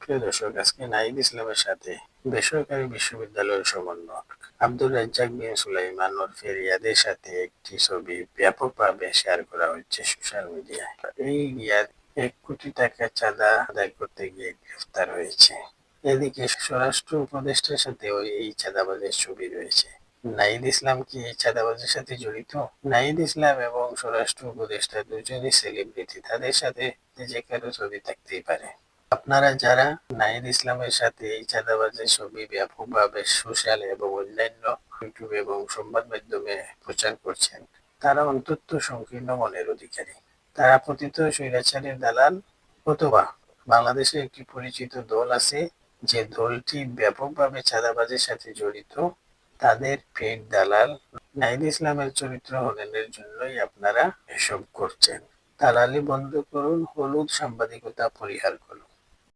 প্রিয় দর্শক, আজকে নাহিদ ইসলামের সাথে বেসরকারি বিশ্ববিদ্যালয়ের সমন্বয়ক আব্দুর রাজ্জাক বিন সুলাইমান ওরফে রিয়াদের সাথে একটি ছবি ব্যাপকভাবে শেয়ার করা হচ্ছে সোশ্যাল মিডিয়ায়। এই রিয়াদ 1 কোটি টাকা চাঁদা আদায় করতে গিয়ে গ্রেফতার হয়েছে। এদিকে স্বরাষ্ট্র উপদেষ্টার সাথেও এই চাঁদাবাজের ছবি রয়েছে। নাহিদ ইসলাম কি এই চাঁদাবাজের সাথে জড়িত? নাহিদ ইসলাম এবং স্বরাষ্ট্র উপদেষ্টা দুজনই সেলিব্রিটি, তাদের সাথে যে কারো ছবি থাকতেই পারে। আপনারা যারা নাহিদ ইসলামের সাথে এই চাঁদাবাজের ছবি ব্যাপকভাবে সোশ্যাল এবং অন্যান্য ইউটিউব এবং সংবাদ মাধ্যমে প্রচার করছেন, তারা অন্তত সংকীর্ণ মনের অধিকারী। তারা পতিত স্বৈরাচারের দালাল, অথবা বাংলাদেশে একটি পরিচিত দল আছে যে দলটি ব্যাপকভাবে চাঁদাবাজের সাথে জড়িত, তাদের পেট দালাল। নাহিদ ইসলামের চরিত্র হননের জন্যই আপনারা এসব করছেন। দালালি বন্ধ করুন, হলুদ সাংবাদিকতা পরিহার করুন।